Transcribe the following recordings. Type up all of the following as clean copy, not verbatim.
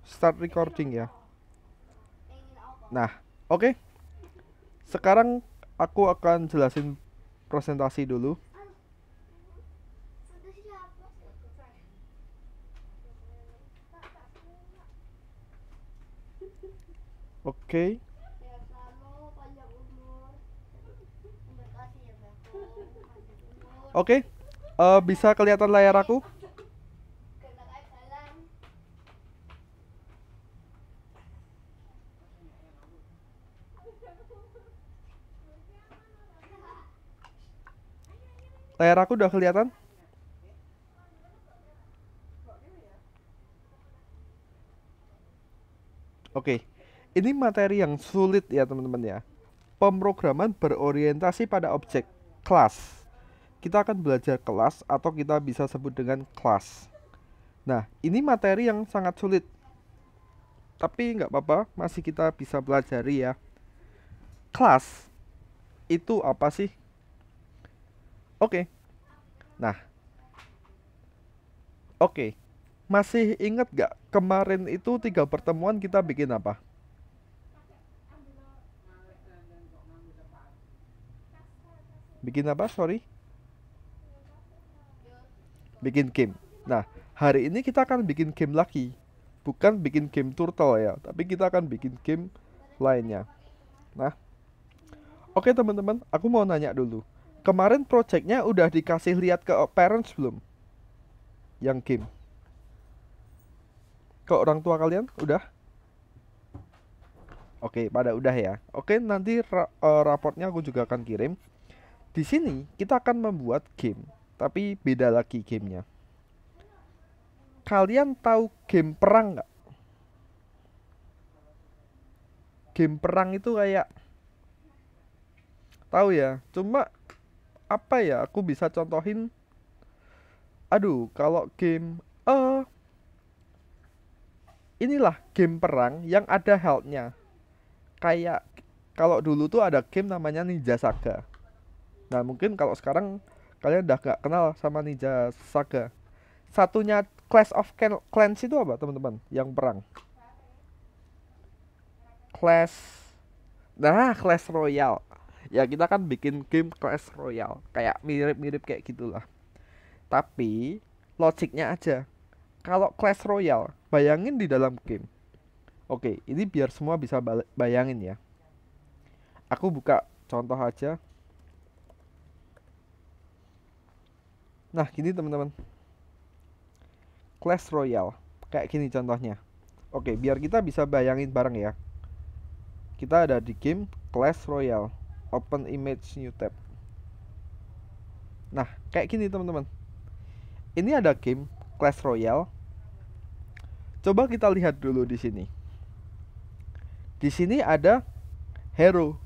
Start recording ya. Nah, oke. Sekarang aku akan jelasin presentasi dulu. Oke. Oke. Bisa kelihatan layar aku? Layar aku udah kelihatan? Oke. Ini materi yang sulit ya teman-teman ya. Pemrograman berorientasi pada objek kelas. Kita akan belajar kelas atau kita bisa sebut dengan kelas. Nah, ini materi yang sangat sulit. Tapi nggak apa-apa, masih kita bisa pelajari ya. Kelas itu apa sih? Oke. Nah, oke. Masih ingat gak kemarin itu 3 pertemuan kita bikin apa? Bikin apa? Sorry. Bikin game. Nah, hari ini kita akan bikin game lagi. Bukan bikin game turtle ya, tapi kita akan bikin game lainnya. Nah, oke teman-teman, aku mau nanya dulu. Kemarin projectnya udah dikasih lihat ke parents belum? Yang game. Ke orang tua kalian? Udah? Oke, pada udah ya. Oke, nanti raportnya aku juga akan kirim. Di sini kita akan membuat game, tapi beda lagi gamenya. Kalian tahu game perang nggak? Game perang itu kayak tahu ya. Cuma apa ya? Aku bisa contohin. Aduh, kalau game inilah game perang yang ada health-nya. Kayak kalau dulu tuh ada game namanya Ninja Saga. Nah, mungkin kalau sekarang kalian udah gak kenal sama Ninja Saga. Satunya Clash of Clans itu apa, teman-teman? Yang perang. Clash. Nah, Clash Royale. Ya, kita kan bikin game Clash Royale. Kayak mirip-mirip kayak gitulah. Tapi logiknya aja. Kalau Clash Royale, bayangin di dalam game. Oke, ini biar semua bisa bayangin ya. Aku buka contoh aja. Nah, gini teman-teman. Clash Royale. Kayak gini contohnya. Oke, biar kita bisa bayangin bareng ya. Kita ada di game Clash Royale. Open image new tab. Nah, kayak gini teman-teman. Ini ada game Clash Royale. Coba kita lihat dulu di sini. Di sini ada hero.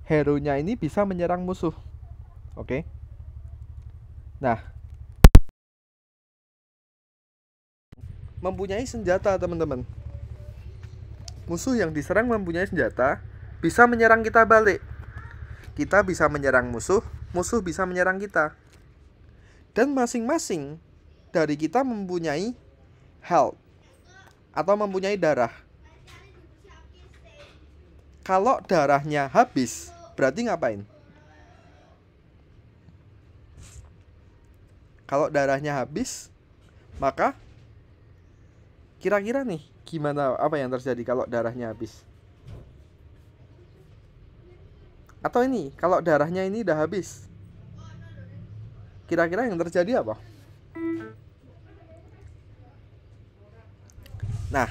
Hero-nya ini bisa menyerang musuh. Oke. Nah, mempunyai senjata teman-teman. Musuh yang diserang mempunyai senjata, bisa menyerang kita balik. Kita bisa menyerang musuh, musuh bisa menyerang kita. Dan masing-masing dari kita mempunyai health atau mempunyai darah. Kalau darahnya habis, berarti ngapain? Kalau darahnya habis, maka kira-kira nih gimana, apa yang terjadi kalau darahnya habis? Atau ini, kalau darahnya ini udah habis, kira-kira yang terjadi apa? Nah,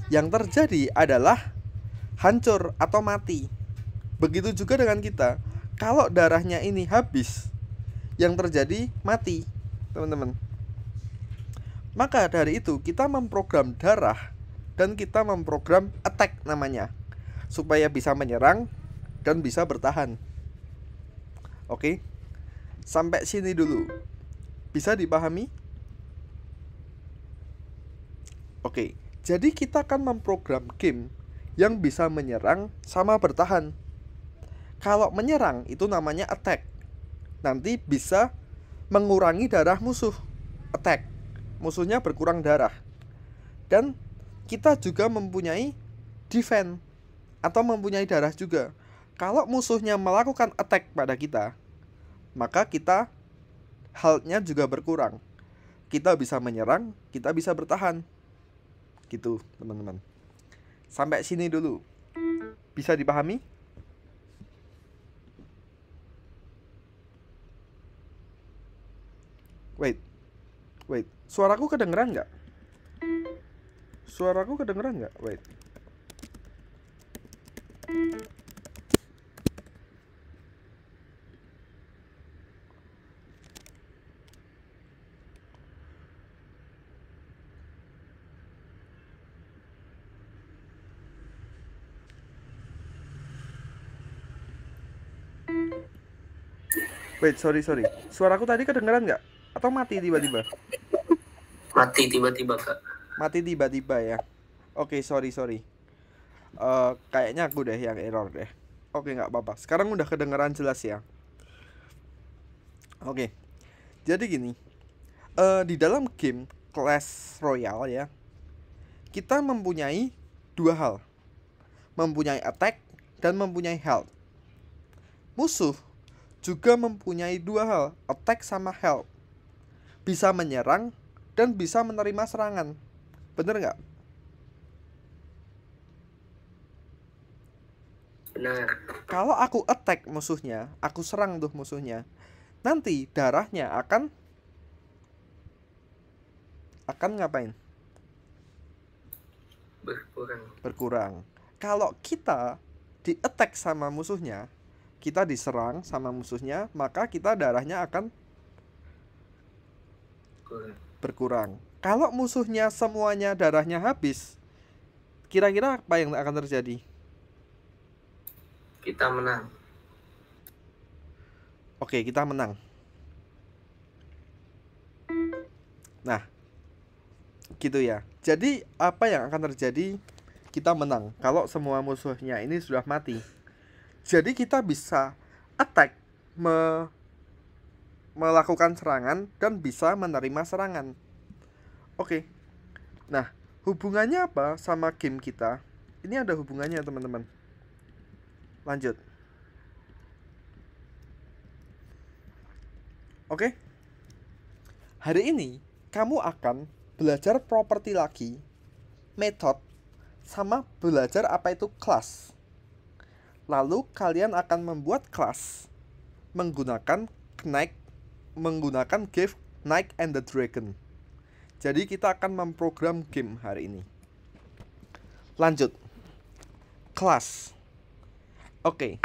yang terjadi adalah hancur atau mati. Begitu juga dengan kita. Kalau darahnya ini habis, yang terjadi mati, teman-teman. Maka dari itu kita memprogram darah dan kita memprogram attack namanya, supaya bisa menyerang dan bisa bertahan. Oke. Sampai sini dulu. Bisa dipahami? Oke. Jadi kita akan memprogram game yang bisa menyerang sama bertahan. Kalau menyerang itu namanya attack. Nanti bisa mengurangi darah musuh. Attack. Musuhnya berkurang darah. Dan kita juga mempunyai defense atau mempunyai darah juga. Kalau musuhnya melakukan attack pada kita, maka kita health-nya juga berkurang. Kita bisa menyerang, kita bisa bertahan. Gitu, teman-teman. Sampai sini dulu. Bisa dipahami? Wait. Suaraku kedengeran nggak? Wait. Sorry. Suaraku tadi kedengeran nggak? Atau mati tiba-tiba? Mati tiba-tiba, Kak. Mati tiba-tiba ya. Oke, sorry. Kayaknya aku deh yang error deh. Oke, nggak apa-apa. Sekarang udah kedengeran jelas ya. Oke. Jadi gini. Di dalam game Clash Royale ya, kita mempunyai dua hal. Mempunyai attack dan mempunyai health. Musuh juga mempunyai dua hal, attack sama health. Bisa menyerang dan bisa menerima serangan. Bener nggak? Benar. Kalau aku attack musuhnya, aku serang tuh musuhnya, nanti darahnya akan ngapain? Berkurang. Kalau kita di attack sama musuhnya, kita diserang sama musuhnya, maka kita darahnya akan berkurang. Kalau musuhnya semuanya darahnya habis, kira-kira apa yang akan terjadi? Kita menang. Oke, kita menang. Nah, gitu ya. Jadi apa yang akan terjadi? Kita menang kalau semua musuhnya ini sudah mati. Jadi kita bisa attack, melakukan serangan dan bisa menerima serangan. Oke. Nah, hubungannya apa sama game kita? Ini ada hubungannya, teman-teman. Lanjut. Oke. Hari ini kamu akan belajar properti lagi, method, sama belajar apa itu class. Lalu kalian akan membuat class menggunakan Give, Knight and the Dragon. Jadi kita akan memprogram game hari ini. Lanjut. Class. Oke.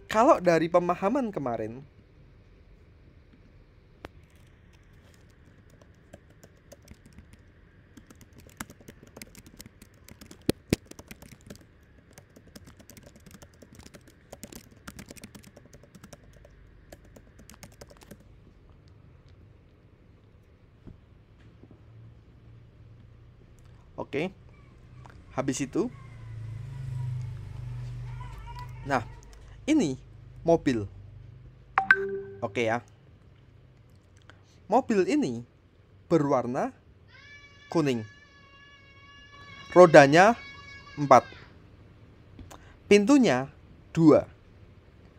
Kalau dari pemahaman kemarin, oke. Habis itu, nah, ini mobil. Oke ya. Mobil ini berwarna kuning. Rodanya 4. Pintunya 2.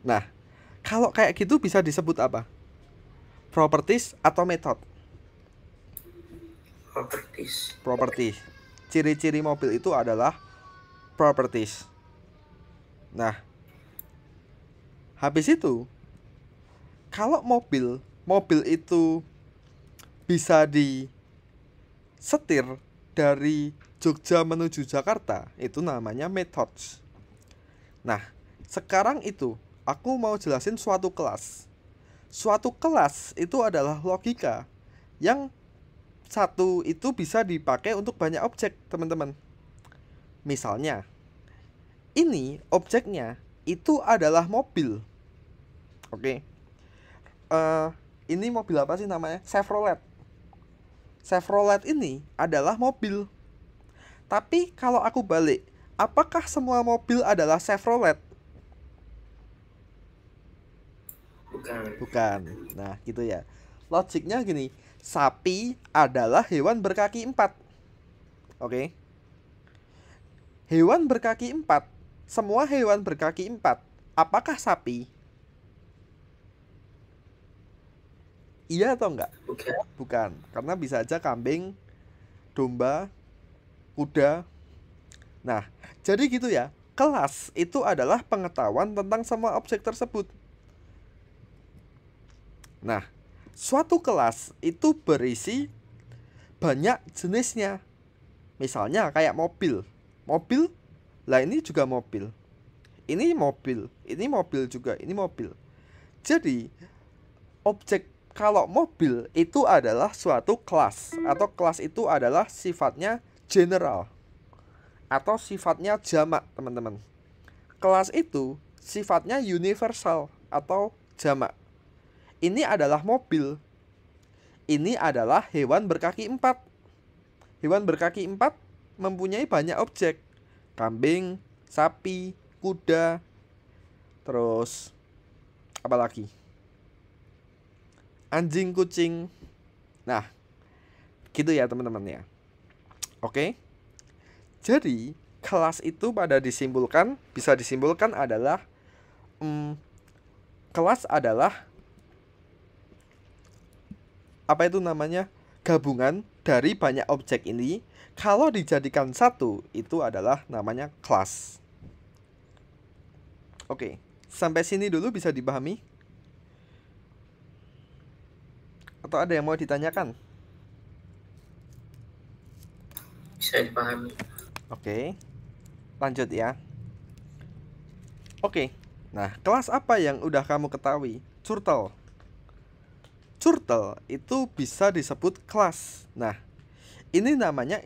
Nah, kalau kayak gitu bisa disebut apa? Properties atau method? Properties. Ciri-ciri mobil itu adalah properties. Nah, habis itu, kalau mobil itu bisa disetir dari Jogja menuju Jakarta, itu namanya methods. Nah, sekarang itu aku mau jelasin suatu kelas. Suatu kelas itu adalah logika yang satu itu bisa dipakai untuk banyak objek, teman-teman. Misalnya, ini objeknya itu adalah mobil. Oke. Ini mobil apa sih namanya? Chevrolet. Chevrolet ini adalah mobil. Tapi kalau aku balik, apakah semua mobil adalah Chevrolet? Bukan. Nah, gitu ya. Logiknya gini, sapi adalah hewan berkaki 4. Oke. Hewan berkaki 4. Semua hewan berkaki 4. Apakah sapi? Iya atau enggak? Bukan. Bukan. Karena bisa aja kambing, domba, kuda. Nah, jadi gitu ya. Kelas itu adalah pengetahuan tentang semua objek tersebut. Nah, suatu kelas itu berisi banyak jenisnya. Misalnya kayak mobil. Mobil, lah ini juga mobil. Ini mobil juga, ini mobil. Jadi, objek kalau mobil itu adalah suatu kelas, atau kelas itu adalah sifatnya general atau sifatnya jamak, teman-teman. Kelas itu sifatnya universal atau jamak. Ini adalah mobil. Ini adalah hewan berkaki 4. Hewan berkaki 4 mempunyai banyak objek. Kambing, sapi, kuda, terus apa lagi? Anjing, kucing. Nah, gitu ya teman-teman ya. Oke. Jadi, kelas itu bisa disimpulkan adalah kelas adalah apa itu namanya? Gabungan dari banyak objek ini. Kalau dijadikan satu, itu adalah namanya kelas. Oke, sampai sini dulu bisa dipahami? Atau ada yang mau ditanyakan? Bisa dipahami. Oke, lanjut ya. Oke, nah kelas apa yang udah kamu ketahui? Curtel. Curtel itu bisa disebut kelas. Nah, ini namanya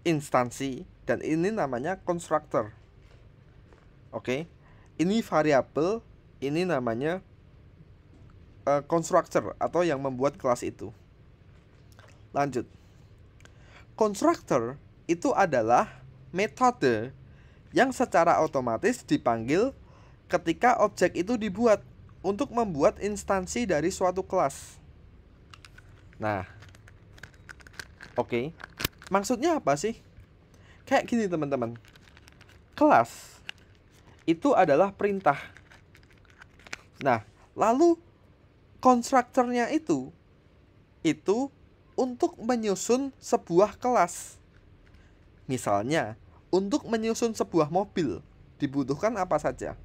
instansi dan ini namanya constructor. Oke, ini variabel, ini namanya constructor atau yang membuat kelas itu. Lanjut. Constructor itu adalah metode yang secara otomatis dipanggil ketika objek itu dibuat untuk membuat instansi dari suatu kelas. Nah, oke. Maksudnya apa sih? Kayak gini teman-teman. Kelas itu adalah perintah. Nah, lalu konstruktornya itu untuk menyusun sebuah kelas. Misalnya, untuk menyusun sebuah mobil dibutuhkan apa saja?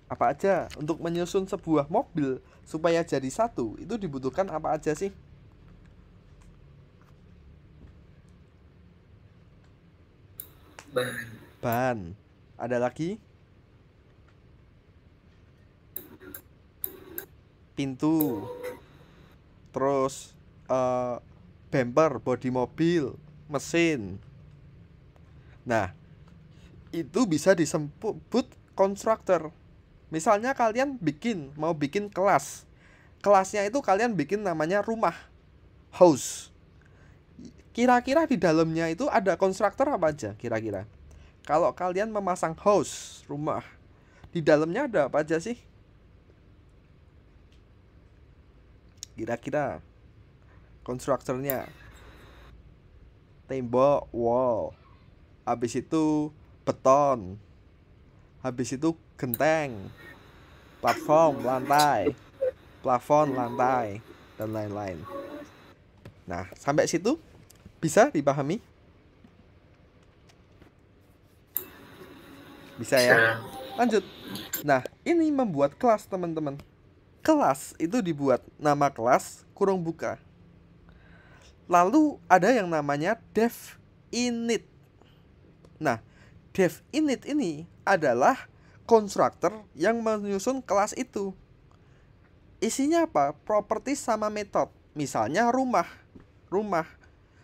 Apa aja untuk menyusun sebuah mobil supaya jadi satu, itu dibutuhkan apa aja sih? Bahan. Ada lagi? Pintu. Terus bumper, bodi mobil, mesin. Nah, itu bisa disebut konstruktor. Misalnya kalian mau bikin kelas. Kelasnya itu kalian bikin namanya rumah, house. Kira-kira di dalamnya itu ada konstruktor apa aja kira-kira? Kalau kalian memasang house, rumah, di dalamnya ada apa aja sih? Kira-kira konstruktornya. Tembok, wall. Habis itu beton. Habis itu genteng, platform, lantai, plafon, lantai, dan lain-lain. Nah, sampai situ bisa dipahami? Bisa ya? Lanjut. Nah, ini membuat kelas, teman-teman. Kelas itu dibuat nama kelas kurung buka. Lalu ada yang namanya def init. Nah, def init ini adalah konstruktor yang menyusun kelas itu. Isinya apa? Properti sama metode. Misalnya rumah.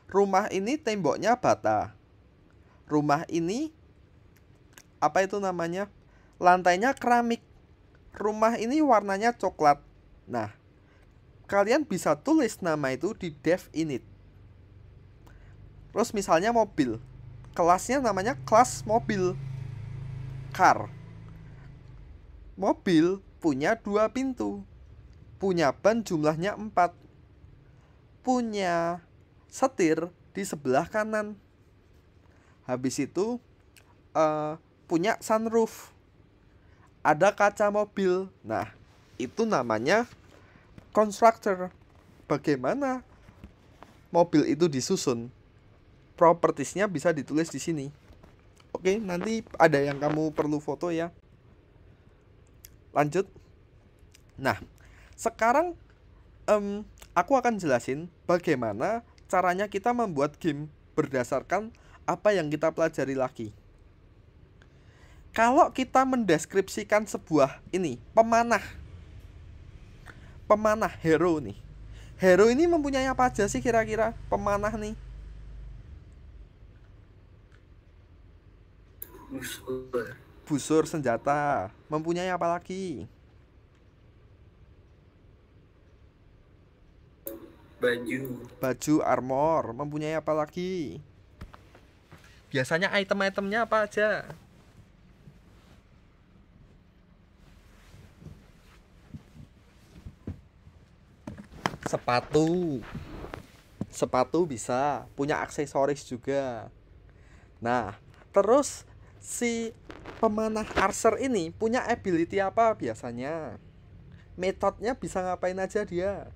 Rumah ini temboknya bata. Rumah ini apa itu namanya? Lantainya keramik. Rumah ini warnanya coklat. Nah, kalian bisa tulis nama itu di def init. Terus misalnya mobil. Kelasnya namanya kelas mobil. Car. Mobil punya 2 pintu. Punya ban jumlahnya 4. punya setir di sebelah kanan. Habis itu punya sunroof, ada kaca mobil. Nah, itu namanya konstruktor. Bagaimana mobil itu disusun? Propertiesnya bisa ditulis di sini. Oke, nanti ada yang kamu perlu foto ya. Lanjut. Nah, sekarang aku akan jelasin bagaimana caranya kita membuat game berdasarkan apa yang kita pelajari lagi. Kalau kita mendeskripsikan sebuah pemanah hero nih. Hero ini mempunyai apa aja sih kira-kira pemanah nih? Busur senjata. Mempunyai apa lagi? Baju armor. Mempunyai apa lagi? Biasanya item-itemnya apa aja? Sepatu bisa, punya aksesoris juga. Nah, terus si pemanah archer ini punya ability apa biasanya? Metodenya bisa ngapain aja dia?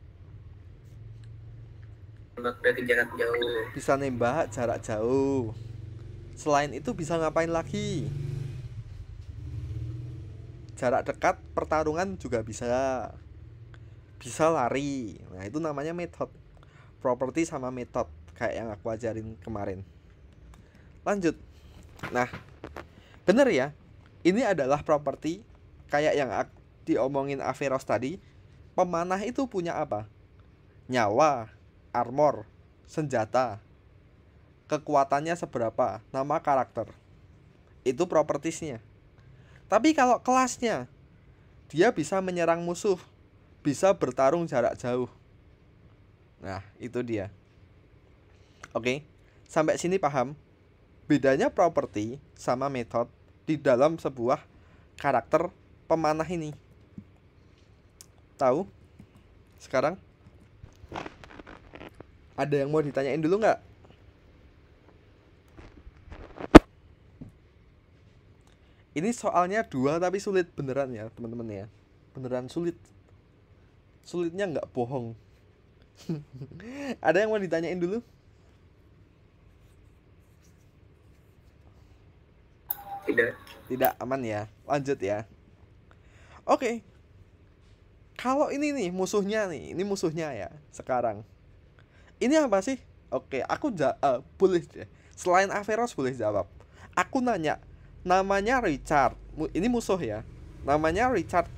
Dari jarak jauh. Bisa nembak jarak jauh. Selain itu bisa ngapain lagi? Jarak dekat pertarungan juga bisa. Bisa lari. Nah, itu namanya method. Property sama method kayak yang aku ajarin kemarin. Lanjut. Nah, bener ya. Ini adalah property kayak yang diomongin Averos tadi. Pemanah itu punya apa? Nyawa, armor, senjata, kekuatannya seberapa, nama karakter. Itu propertiesnya. Tapi kalau kelasnya, dia bisa menyerang musuh, bisa bertarung jarak jauh. Nah, itu dia. Oke, sampai sini paham? Bedanya properti sama metode di dalam sebuah karakter pemanah ini. Tahu? Sekarang ada yang mau ditanyain dulu nggak? Ini soalnya 2 tapi sulit beneran ya teman-teman ya. Beneran sulit. Sulitnya nggak bohong. Ada yang mau ditanyain dulu? Tidak, aman ya. Lanjut ya. Oke. Kalau ini nih musuhnya nih, ini musuhnya ya sekarang. Ini apa sih? Oke, aku boleh deh. Selain Averos boleh jawab. Aku nanya, namanya Richard. Ini musuh ya. Namanya Richard.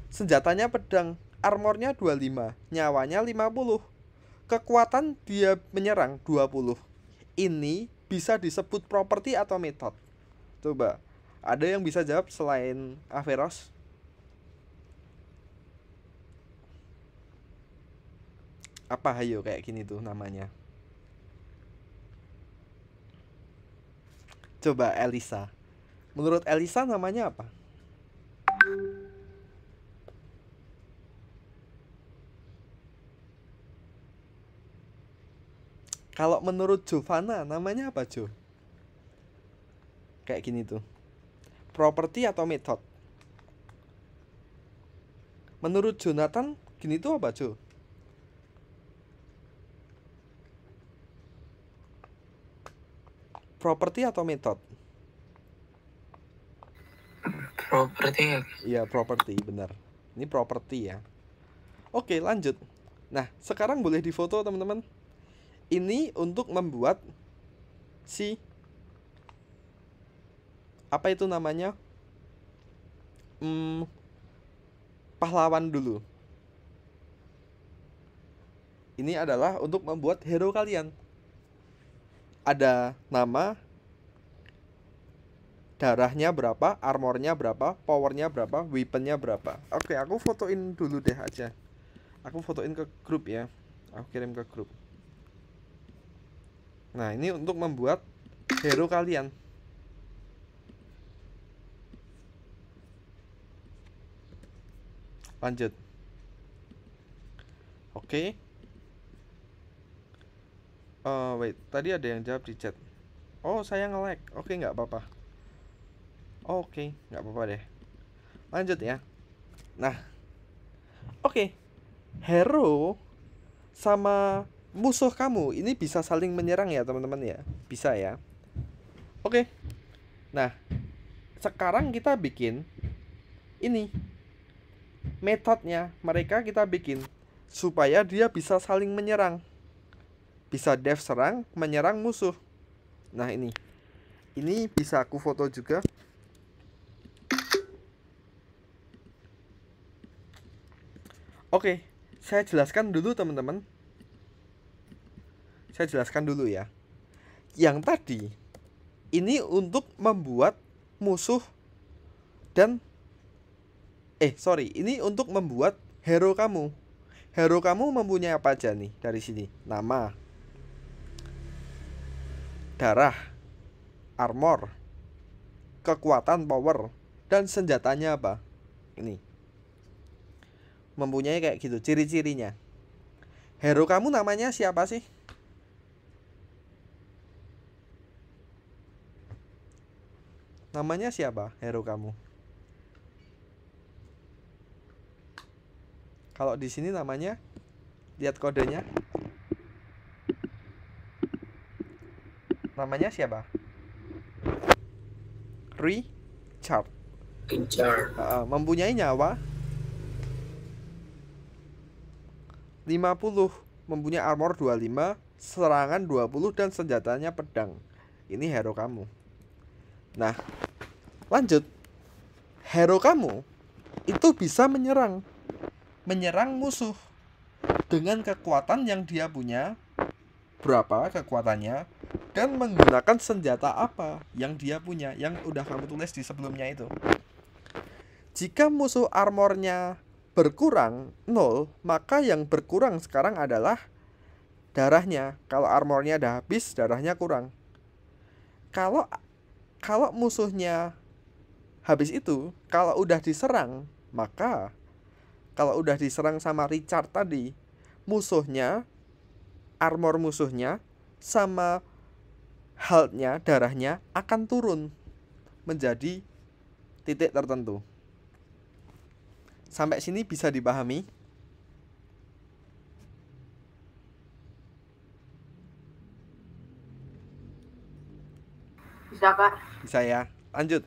Senjatanya pedang, armornya 25, nyawanya 50. Kekuatan dia menyerang 20. Ini bisa disebut properti atau metode? Coba, ada yang bisa jawab selain Averos? Apa hayo kayak gini tuh namanya? Coba Elisa. Menurut Elisa namanya apa? Kalau menurut Jovana namanya apa, Jo? Kayak gini tuh. Property atau method? Menurut Jonathan gini tuh apa, Jo? Property atau method? Properti ya? Iya, property, benar. Ini property ya. Oke, lanjut. Nah, sekarang boleh difoto, teman-teman. Ini untuk membuat si apa itu namanya? Pahlawan dulu. Ini adalah untuk membuat hero kalian. Ada nama, darahnya berapa, armornya berapa, powernya berapa, weaponnya berapa. Oke, aku fotoin dulu deh aja. Aku fotoin ke grup ya. Aku kirim ke grup. Nah, ini untuk membuat hero kalian. Lanjut. Oke. Wait, tadi ada yang jawab di chat. Oh, saya nge-lag. Oke, nggak apa-apa. Oke, nggak apa-apa deh. Lanjut ya. Nah, oke. Hero sama musuh kamu ini bisa saling menyerang ya, teman-teman ya. Bisa ya. Oke. Nah, sekarang kita bikin ini metodenya. Mereka kita bikin supaya dia bisa saling menyerang. Bisa dev serang, menyerang musuh. Nah, ini bisa aku foto juga. Oke, saya jelaskan dulu teman-teman. Saya jelaskan dulu ya. Yang tadi ini untuk membuat musuh dan ini untuk membuat hero kamu. Hero kamu mempunyai apa aja nih dari sini? Nama, darah, armor, kekuatan power, dan senjatanya apa? Ini. Mempunyai kayak gitu ciri-cirinya. Hero kamu namanya siapa sih? Namanya siapa hero kamu? Kalau di sini namanya, lihat kodenya. Namanya siapa? Richard. Richard. Mempunyai nyawa 50, mempunyai armor 25, serangan 20, dan senjatanya pedang. Ini hero kamu. Nah, lanjut. Hero kamu itu bisa menyerang musuh dengan kekuatan yang dia punya, berapa kekuatannya, dan menggunakan senjata apa yang dia punya, yang udah kamu tulis di sebelumnya itu. Jika musuh armornya berkurang 0, maka yang berkurang sekarang adalah darahnya. Kalau armornya udah habis, darahnya kurang. Kalau musuhnya habis itu, kalau udah diserang, maka kalau udah diserang sama Richard tadi, musuhnya, armor musuhnya sama health-nya, darahnya akan turun menjadi titik tertentu. Sampai sini bisa dipahami? Bisa, Kak. Bisa ya. Lanjut.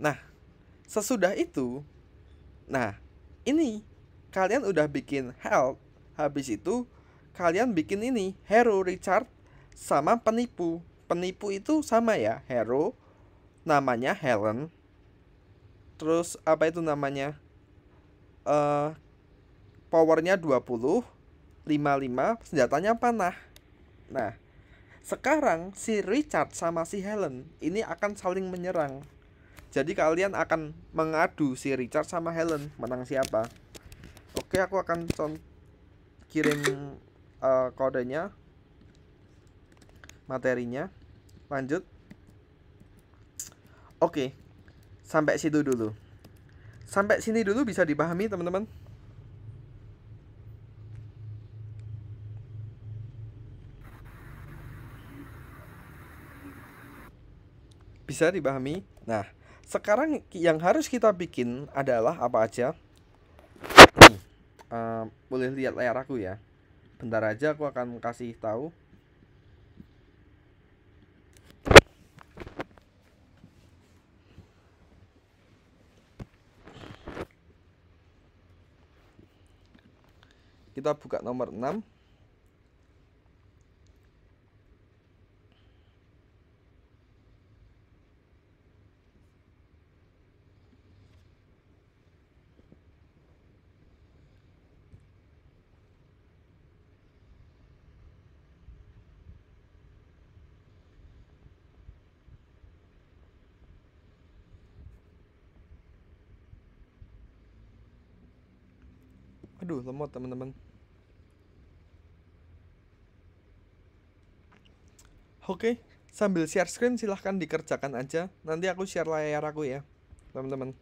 Nah, sesudah itu, nah, ini kalian udah bikin health, habis itu kalian bikin ini hero Richard sama penipu. Penipu itu sama ya, hero namanya Helen. Terus apa itu namanya? Powernya 20, 55, senjatanya panah. Nah, sekarang si Richard sama si Helen ini akan saling menyerang. Jadi kalian akan mengadu si Richard sama Helen, menang siapa. Oke, aku akan kirim kodenya, materinya. Lanjut. Oke, sampai situ dulu. Sampai sini dulu bisa dipahami teman-teman? Bisa dipahami? Nah, sekarang yang harus kita bikin adalah apa aja? Nih, boleh lihat layar aku ya. Bentar aja aku akan kasih tahu. Kita buka nomor 6. Aduh, lemot teman-teman. Oke, sambil share screen silahkan dikerjakan aja. Nanti aku share layar aku ya, teman-teman.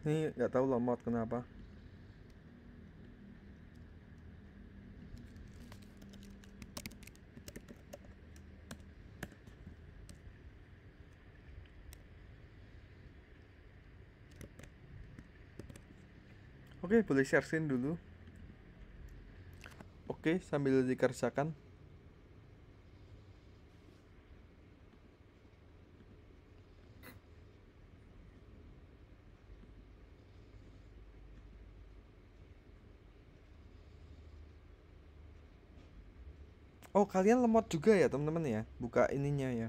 Ini nggak tahu lemot kenapa. Oke, boleh share screen dulu. Oke, sambil dikerjakan. Oh, kalian lemot juga ya teman-teman ya? Buka ininya ya.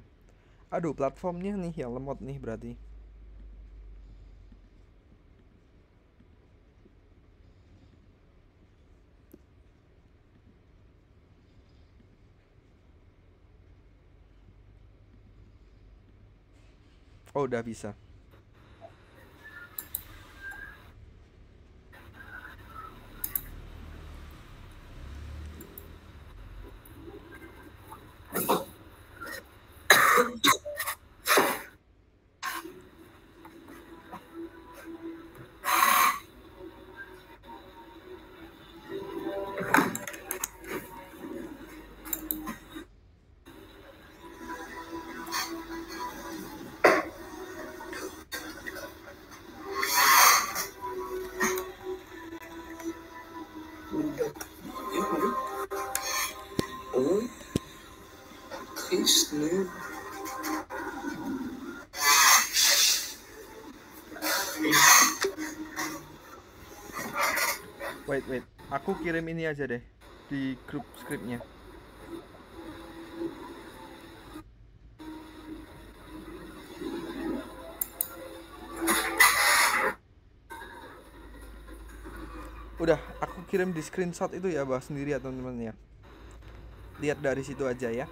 Aduh, platformnya nih yang lemot nih berarti. Oh, udah bisa. Oh, Krishna. Wait. Aku kirim ini aja deh di grup scriptnya. Udah, aku kirim di screenshot itu ya, bahas sendiri ya teman-teman ya. Lihat dari situ aja ya.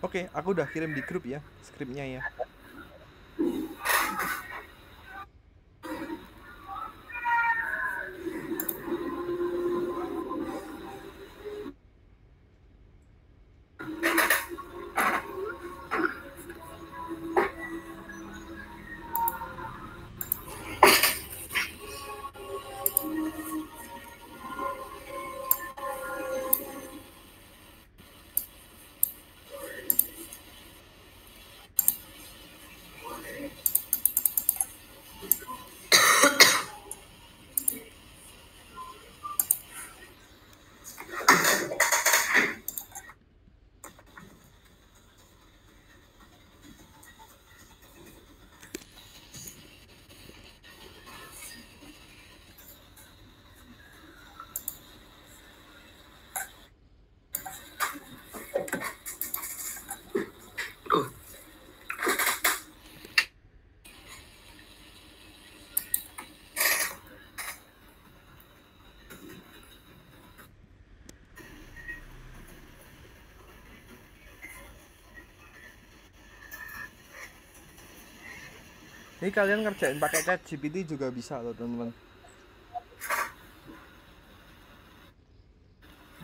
Oke, aku udah kirim di grup ya, skripnya ya. Ini kalian ngerjain pakai ChatGPT juga bisa loh teman-teman.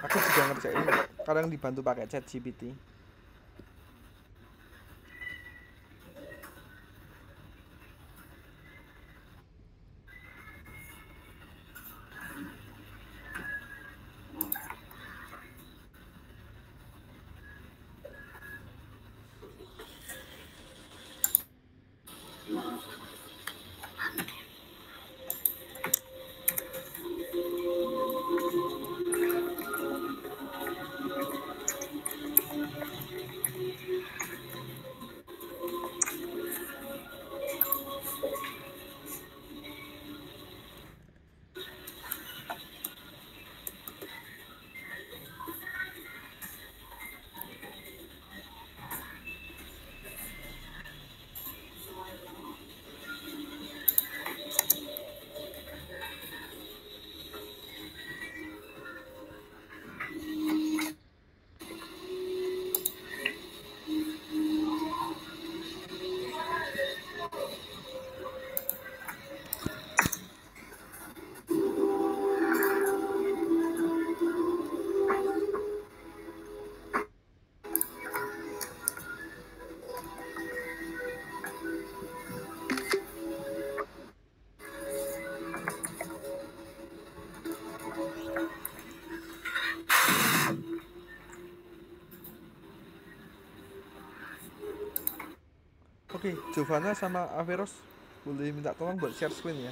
Aku juga ngerjain kadang dibantu pakai ChatGPT. Oke, Giovanna sama Averos boleh minta tolong buat share screen ya.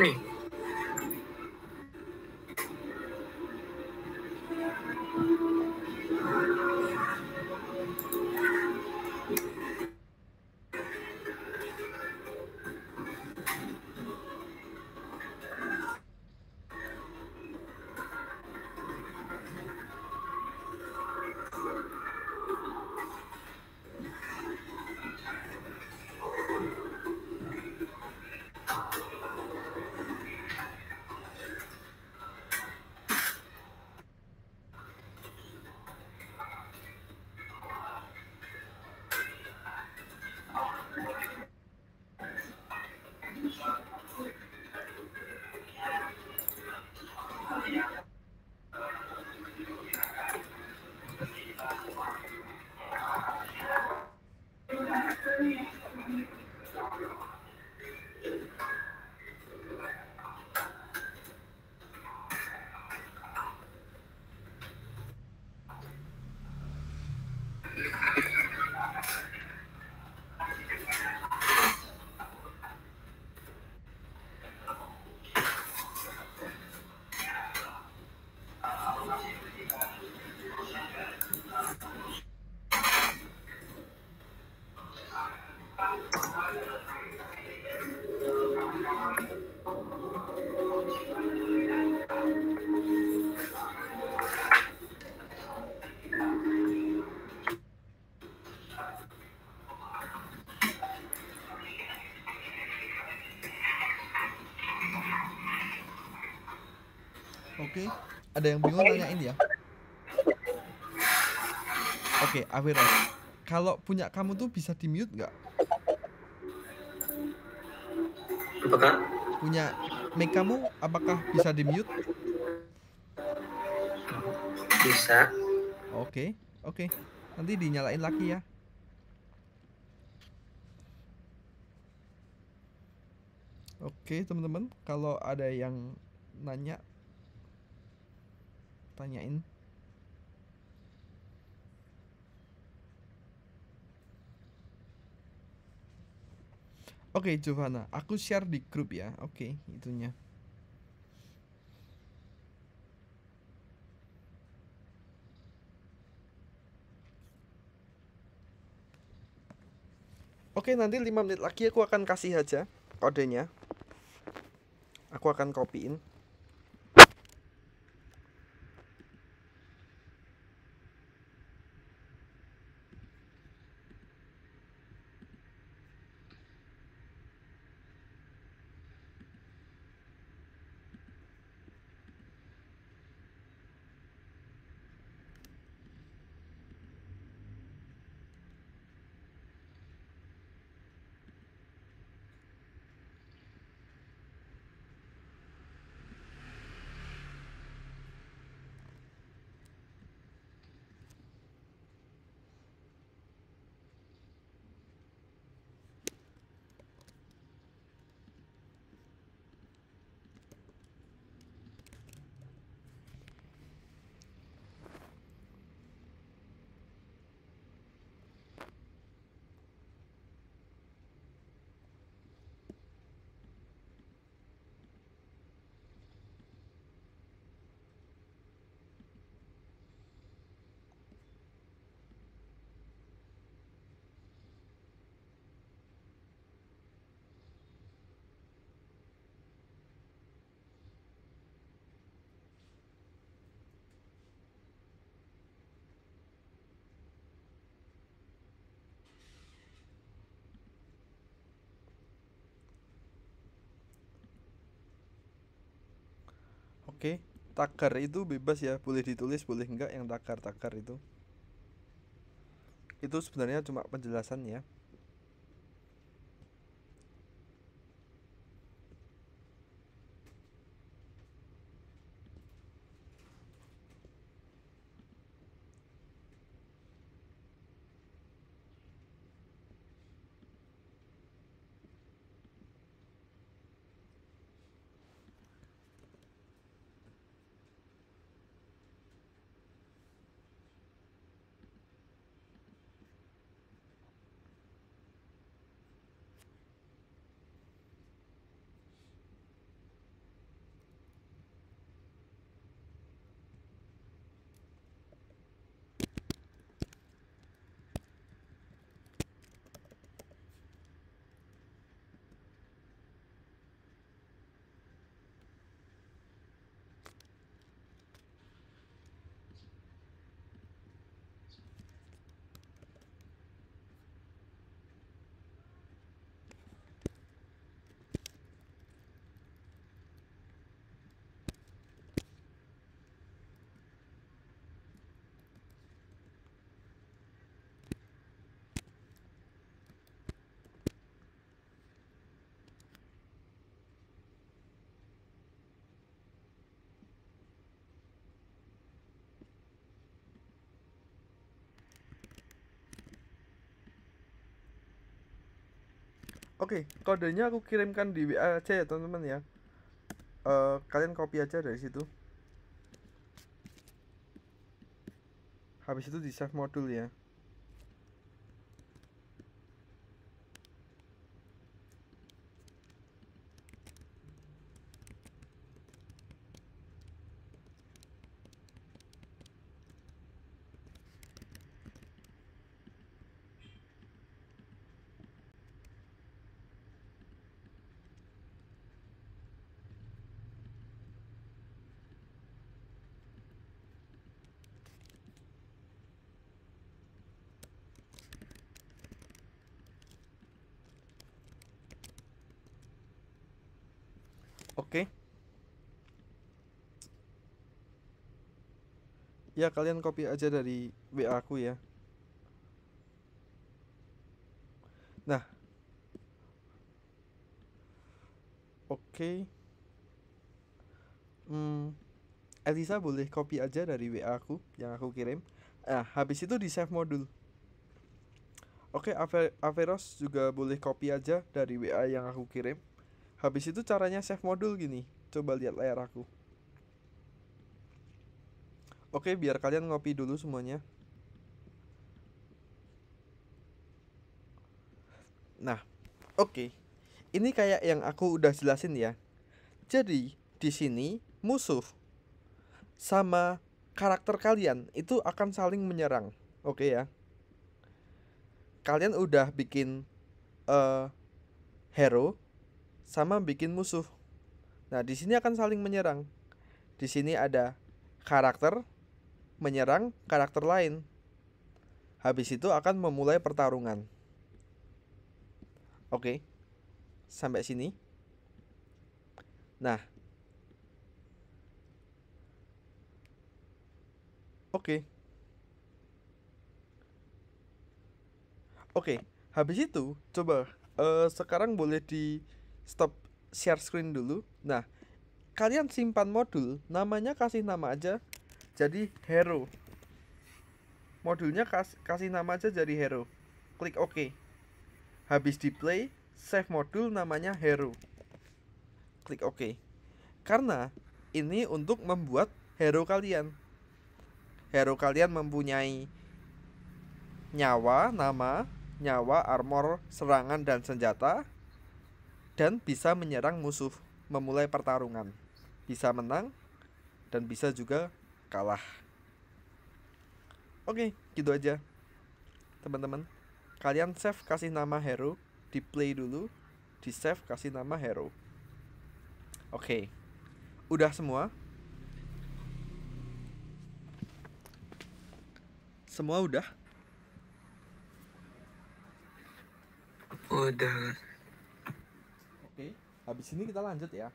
Nih, Oke, ada yang bingung tanyain ya. Oke, Averos, kalau punya kamu tuh bisa di mute nggak? apakah Punya mic kamu apakah bisa di-mute? Bisa. Oke, oke. Nanti dinyalain lagi ya. Oke, teman-teman, kalau ada yang nanya, tanyain. Oke, Giovanna, aku share di grup ya. Oke, itunya. Oke, nanti 5 menit lagi aku akan kasih aja kodenya. Aku akan copyin. Oke, tagar itu bebas ya, boleh ditulis, boleh enggak yang tagar-tagar itu. Itu sebenarnya cuma penjelasan ya. Oke, kodenya aku kirimkan di WA aja ya teman-teman ya. Kalian copy aja dari situ. Habis itu di save modul ya. Oke. Ya kalian copy aja dari WA aku ya. Nah, oke. Oke. Elisa boleh copy aja dari WA aku yang aku kirim. Habis itu di save modul. Oke, Averos juga boleh copy aja dari WA yang aku kirim. Habis itu caranya save modul gini. Coba lihat layar aku. Oke, biar kalian ngopi dulu semuanya. Nah, oke. Ini kayak yang aku udah jelasin ya. Jadi, di sini musuh sama karakter kalian itu akan saling menyerang. Oke ya. Kalian udah bikin hero sama bikin musuh. Nah, di sini akan saling menyerang. Di sini ada karakter menyerang karakter lain. Habis itu akan memulai pertarungan. Oke. Sampai sini. Nah. Oke. Oke, habis itu coba sekarang boleh di stop share screen dulu. Nah, kalian simpan modul, namanya kasih nama aja jadi hero. Modulnya kasih nama aja jadi hero. Klik OK. Habis di play, save modul namanya hero. Klik OK. Karena ini untuk membuat hero kalian. Hero kalian mempunyai nyawa, nama, nyawa, armor, serangan, dan senjata, dan bisa menyerang musuh, memulai pertarungan. Bisa menang, dan bisa juga kalah. Oke, gitu aja teman-teman. Kalian save kasih nama hero, di play dulu, di save kasih nama hero. Oke, udah semua? Semua udah? Udah. Oke, habis ini kita lanjut ya.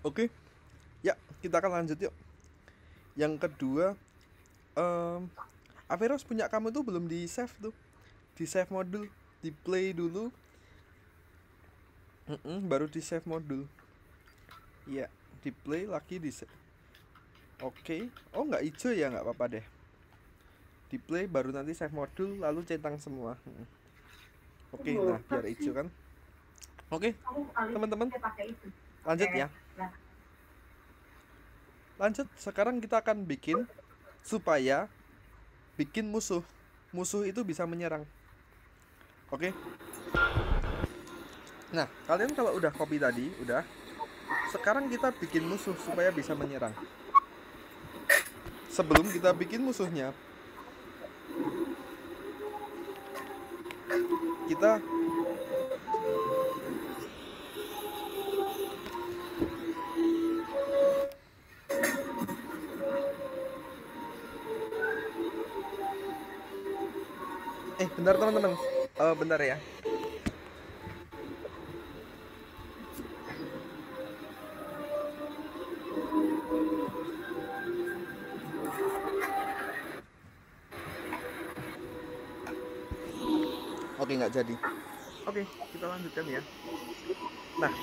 Oke, ya kita akan lanjut yuk. Yang kedua, Averos punya kamu tuh belum di save tuh, di save modul, di play dulu, baru di save modul. Ya, di play lagi di save. Oke, oh nggak hijau ya, nggak apa-apa deh. Di play baru nanti save modul lalu centang semua. Oke, nah biar hijau kan. Oke, teman-teman, lanjut ya. Lanjut, sekarang kita akan bikin supaya bikin musuh. Musuh itu bisa menyerang. Oke. Nah, kalian kalau udah copy tadi, udah. Sekarang kita bikin musuh supaya bisa menyerang. Sebelum kita bikin musuhnya, kita bentar teman-teman, bentar ya. Oke, nggak jadi. Oke, kita lanjutkan ya. Nah,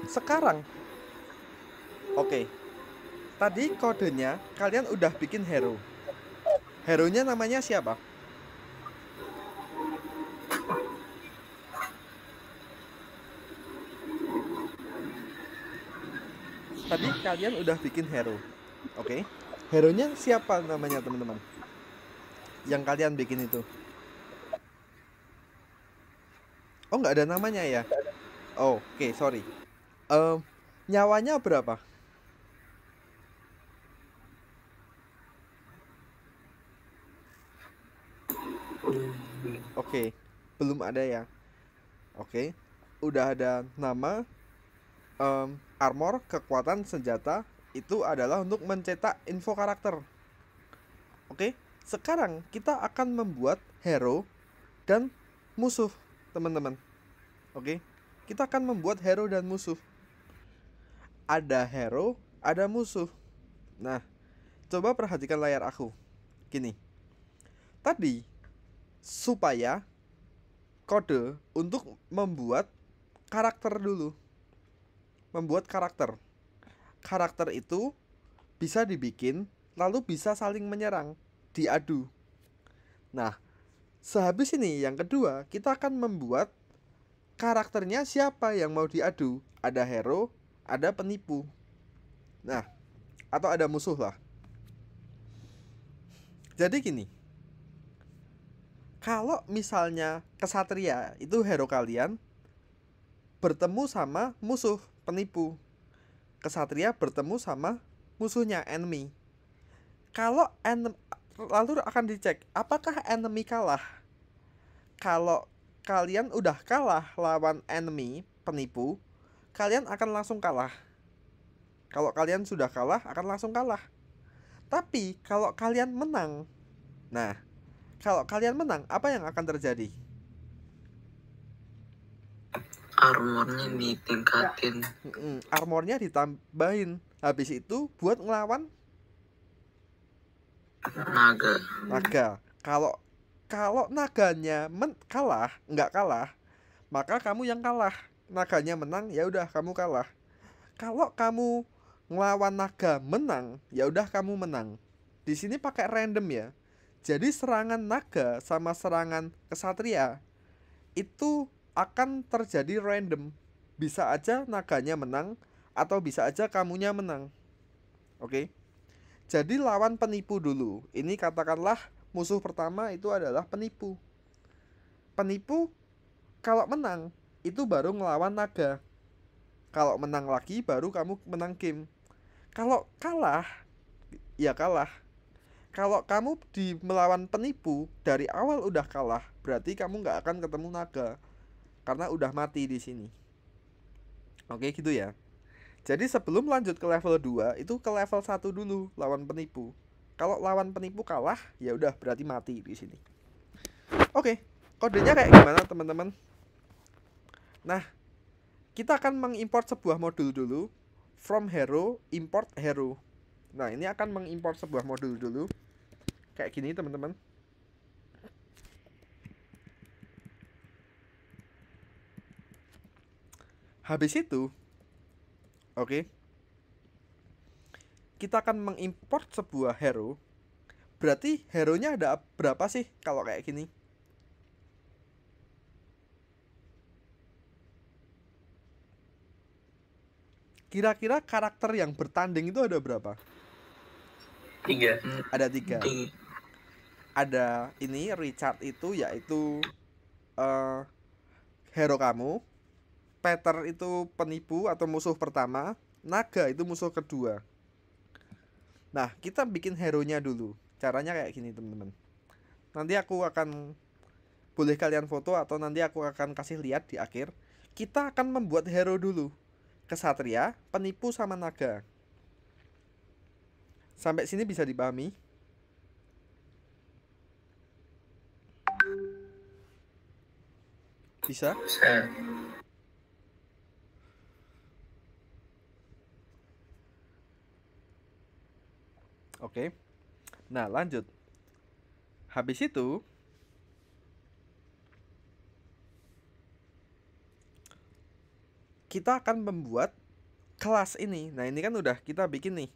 sekarang, oke, tadi kodenya kalian udah bikin hero. Hero-nya namanya siapa? Tadi kalian udah bikin hero. Oke. Hero-nya siapa namanya, teman-teman? Yang kalian bikin itu. Oh, nggak ada namanya ya? Oh, oke, sorry. Nyawanya berapa? Oke, belum ada ya. Oke, udah ada nama, armor, kekuatan, senjata itu adalah untuk mencetak info karakter. Oke, sekarang kita akan membuat hero dan musuh, teman-teman. Oke, kita akan membuat hero dan musuh. Ada hero, ada musuh. Nah, coba perhatikan layar aku. Gini. Tadi supaya kode untuk membuat karakter dulu. Membuat karakter. Karakter itu bisa dibikin lalu bisa saling menyerang, diadu. Nah, sehabis ini yang kedua, kita akan membuat karakternya siapa yang mau diadu. Ada hero, ada penipu. Nah, atau ada musuh lah. Jadi gini, kalau misalnya kesatria itu hero kalian bertemu sama musuh penipu, kesatria bertemu sama musuhnya enemy. Kalau lalu akan dicek apakah enemy kalah. Kalau kalian udah kalah lawan enemy penipu, kalian akan langsung kalah. Kalau kalian sudah kalah akan langsung kalah. Tapi kalau kalian menang, nah, kalau kalian menang, apa yang akan terjadi? Armornya ditingkatin. Armornya ditambahin. Habis itu buat ngelawan naga. Kalau naganya nggak kalah, maka kamu yang kalah. Naganya menang, ya udah kamu kalah. Kalau kamu ngelawan naga menang, ya udah kamu menang. Di sini pakai random ya. Jadi serangan naga sama serangan kesatria itu akan terjadi random. Bisa aja naganya menang atau bisa aja kamunya menang. Oke. Jadi lawan penipu dulu. Ini katakanlah musuh pertama itu adalah penipu. Penipu kalau menang itu baru ngelawan naga. Kalau menang lagi baru kamu menang game. Kalau kalah, ya kalah. Kalau kamu melawan penipu dari awal udah kalah, berarti kamu nggak akan ketemu naga karena udah mati di sini. Oke, gitu ya. Jadi sebelum lanjut ke level 2, itu ke level 1 dulu lawan penipu. Kalau lawan penipu kalah, ya udah berarti mati di sini. Oke, kodenya kayak gimana, teman-teman? Nah, kita akan mengimport sebuah modul dulu. From hero, import hero. Nah, ini akan mengimport sebuah modul dulu. Kayak gini, teman-teman. Habis itu, oke, kita akan mengimport sebuah hero. Berarti hero-nya ada berapa sih kalau kayak gini? Kira-kira karakter yang bertanding itu ada berapa? 3. Ada 3. Ada ini Richard itu yaitu hero kamu. Peter itu penipu atau musuh pertama. Naga itu musuh kedua. Nah, kita bikin hero-nya dulu. Caranya kayak gini, teman-teman. Nanti aku akan boleh kalian foto atau nanti aku akan kasih lihat di akhir. Kita akan membuat hero dulu. Kesatria, penipu sama naga. Sampai sini bisa dipahami? Bisa? Oke. Nah, lanjut. Habis itu kita akan membuat kelas ini. Nah, ini kan udah kita bikin nih.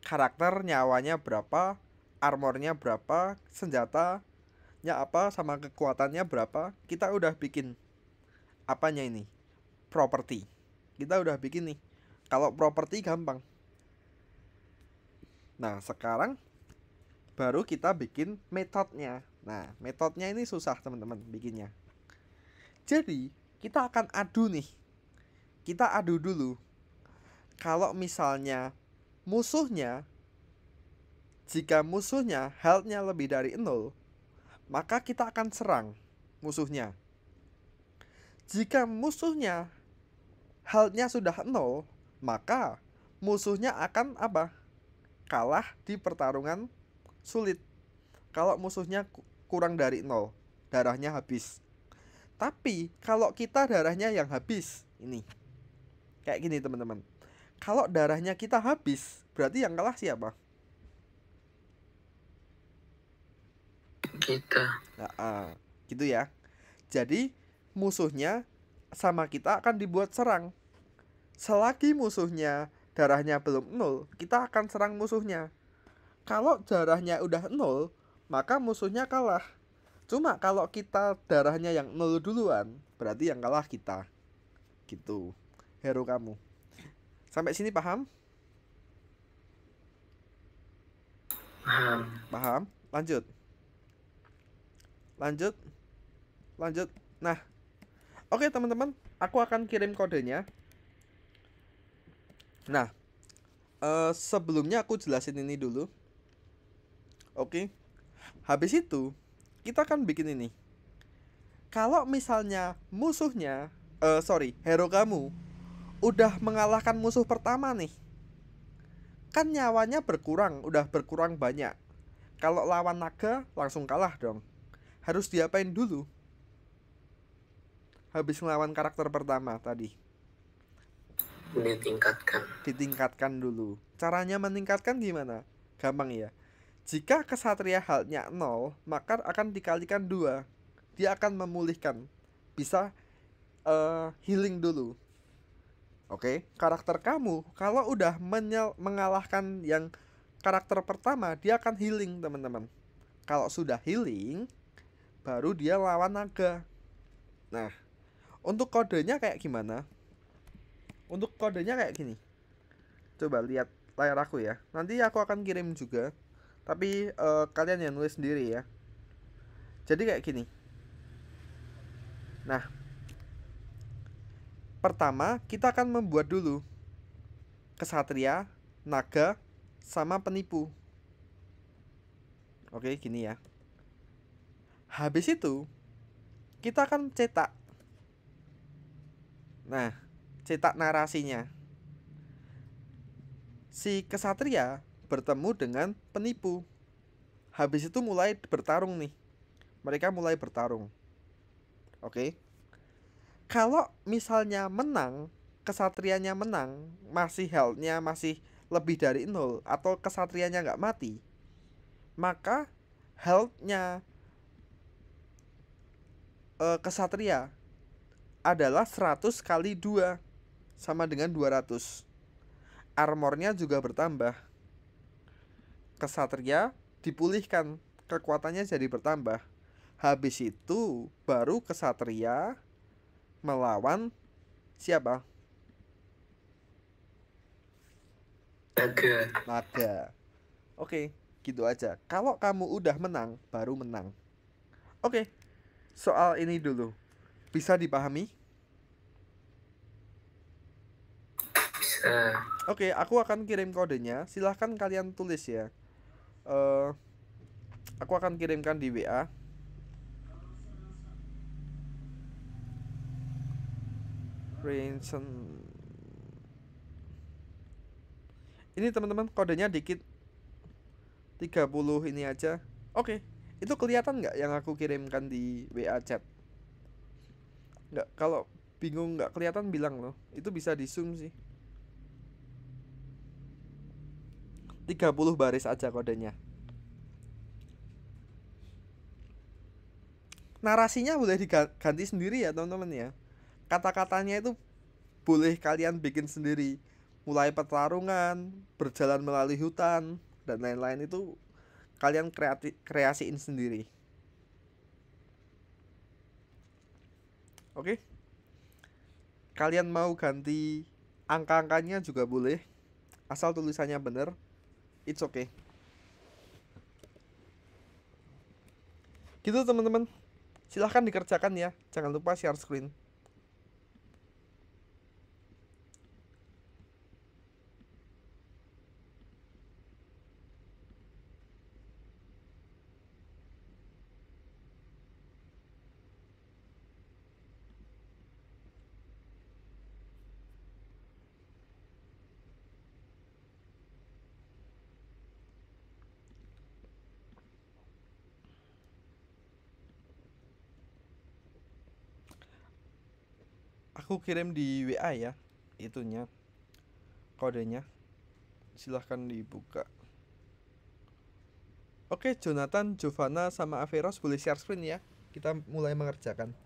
Karakter nyawanya berapa, armornya berapa, senjatanya apa, sama kekuatannya berapa. Kita udah bikin apanya ini? Property. Kita udah bikin nih. Kalau property gampang. Nah, sekarang baru kita bikin metodenya. Nah, metodenya ini susah, teman-teman, bikinnya. Jadi, kita akan adu nih. Kita adu dulu. Kalau misalnya musuhnya, jika musuhnya health-nya lebih dari 0, maka kita akan serang musuhnya. Jika musuhnya health-nya sudah 0, maka musuhnya akan apa? Kalah di pertarungan sulit. Kalau musuhnya kurang dari 0, darahnya habis. Tapi kalau kita darahnya yang habis, ini kayak gini teman-teman. Kalau darahnya kita habis, berarti yang kalah siapa? Kita. Nah, gitu ya. Jadi musuhnya sama kita akan dibuat serang. Selagi musuhnya darahnya belum 0, kita akan serang musuhnya. Kalau darahnya udah 0, maka musuhnya kalah. Cuma kalau kita darahnya yang 0 duluan, berarti yang kalah kita. Gitu. Hero kamu. Sampai sini paham? Paham. Paham? Lanjut. Lanjut. Lanjut. Nah, oke teman-teman, aku akan kirim kodenya. Nah, sebelumnya aku jelasin ini dulu. Oke. Habis itu, kita akan bikin ini. Kalau misalnya musuhnya, hero kamu udah mengalahkan musuh pertama nih, kan nyawanya berkurang, udah berkurang banyak. Kalau lawan naga langsung kalah dong. Harus diapain dulu? Habis ngelawan karakter pertama tadi. Ditingkatkan. Ditingkatkan dulu. Caranya meningkatkan gimana? Gampang ya. Jika kesatria health-nya 0, maka akan dikalikan 2. Dia akan memulihkan. Bisa healing dulu. Oke, karakter kamu kalau udah mengalahkan yang karakter pertama, dia akan healing, teman-teman. Kalau sudah healing, baru dia lawan naga. Nah, untuk kodenya kayak gimana? Untuk kodenya kayak gini. Coba lihat layar aku ya. Nanti aku akan kirim juga. Tapi kalian yang nulis sendiri ya. Jadi kayak gini. Nah, pertama kita akan membuat dulu kesatria, naga, sama penipu. Oke, gini ya. Habis itu kita akan cetak. Nah, cetak narasinya. Si kesatria bertemu dengan penipu. Habis itu mulai bertarung nih. Mereka mulai bertarung. Oke. Kalau misalnya menang, kesatrianya menang, masih health-nya masih lebih dari 0, atau kesatrianya nggak mati, maka health-nya kesatria adalah 100 kali 2, sama dengan 200. Armornya juga bertambah. Kesatria dipulihkan, kekuatannya jadi bertambah. Habis itu baru kesatria melawan siapa? Naga. Oke, gitu aja. Kalau kamu udah menang, baru menang. Oke, soal ini dulu. Bisa dipahami? Bisa. Oke, aku akan kirim kodenya. Silahkan kalian tulis ya. Aku akan kirimkan di WA. Ransom. Ini teman-teman kodenya dikit. 30 ini aja. Oke, itu kelihatan nggak yang aku kirimkan di WA chat? Nggak, kalau bingung nggak kelihatan bilang loh. Itu bisa di zoom sih. 30 baris aja kodenya. Narasinya boleh diganti sendiri ya teman-teman ya. Kata-katanya itu boleh kalian bikin sendiri. Mulai pertarungan, berjalan melalui hutan, dan lain-lain itu kalian kreasiin sendiri. Oke? Kalian mau ganti angka-angkanya juga boleh. Asal tulisannya bener. It's okay. Gitu teman-teman. Silahkan dikerjakan ya. Jangan lupa share screen. aku kirim di WA ya, itunya, kodenya. Silahkan dibuka. Oke, Jonathan, Giovanna, sama Averos boleh share screen ya. Kita mulai mengerjakan.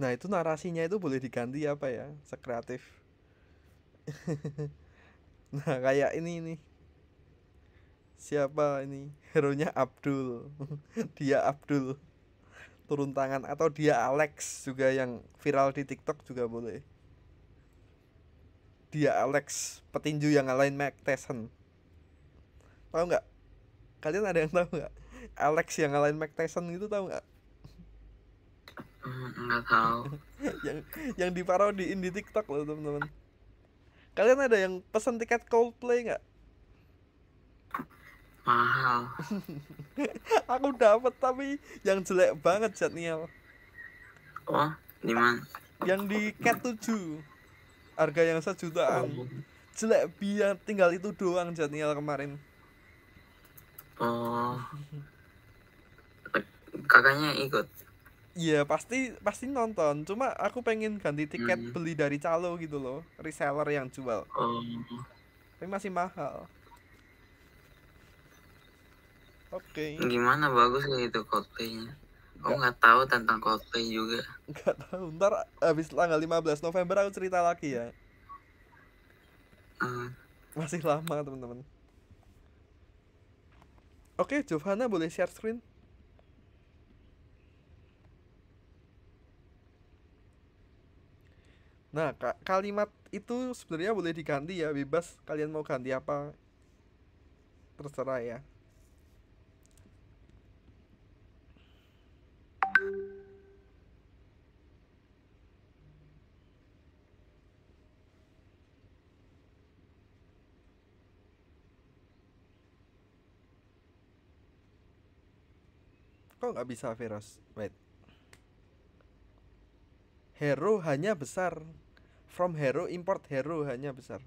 Nah, itu narasinya itu boleh diganti apa ya? Sekreatif. Nah, kayak ini nih. Siapa ini? Hero-nya Abdul. Dia Abdul. Turun tangan atau dia Alex juga yang viral di TikTok juga boleh. Dia Alex, petinju yang ngalahin Mike Tyson. Tahu nggak? Kalian ada yang tahu nggak? Alex yang ngalahin Mike Tyson itu tahu nggak? Nggak tahu. yang diparodiin di TikTok loh teman-teman. Kalian ada yang pesan tiket Coldplay nggak? Mahal. Aku dapat tapi yang jelek banget Jatniel. Oh, di mana? Yang di Cat 7. Harga yang 1 jutaan. Oh, Jelek biar tinggal itu doang Jatniel kemarin. oh. Kakaknya ikut. Iya pasti nonton. Cuma aku pengen ganti tiket Hmm. beli dari calo gitu loh, reseller yang jual. Oh, Tapi masih mahal. Oke. gimana bagus ya itu Coldplay-nya? Aku Nggak nggak tahu tentang Coldplay juga. nggak tahu. Ntar habis tanggal 15 November aku cerita lagi ya. Hmm. Masih lama teman-teman. Oke, Giovanna boleh share screen? Nah, kalimat itu sebenarnya boleh diganti ya, bebas kalian mau ganti apa terserah ya. Kok nggak bisa Veros? Wait. Hero hanya besar. From hero import hero hanya besar.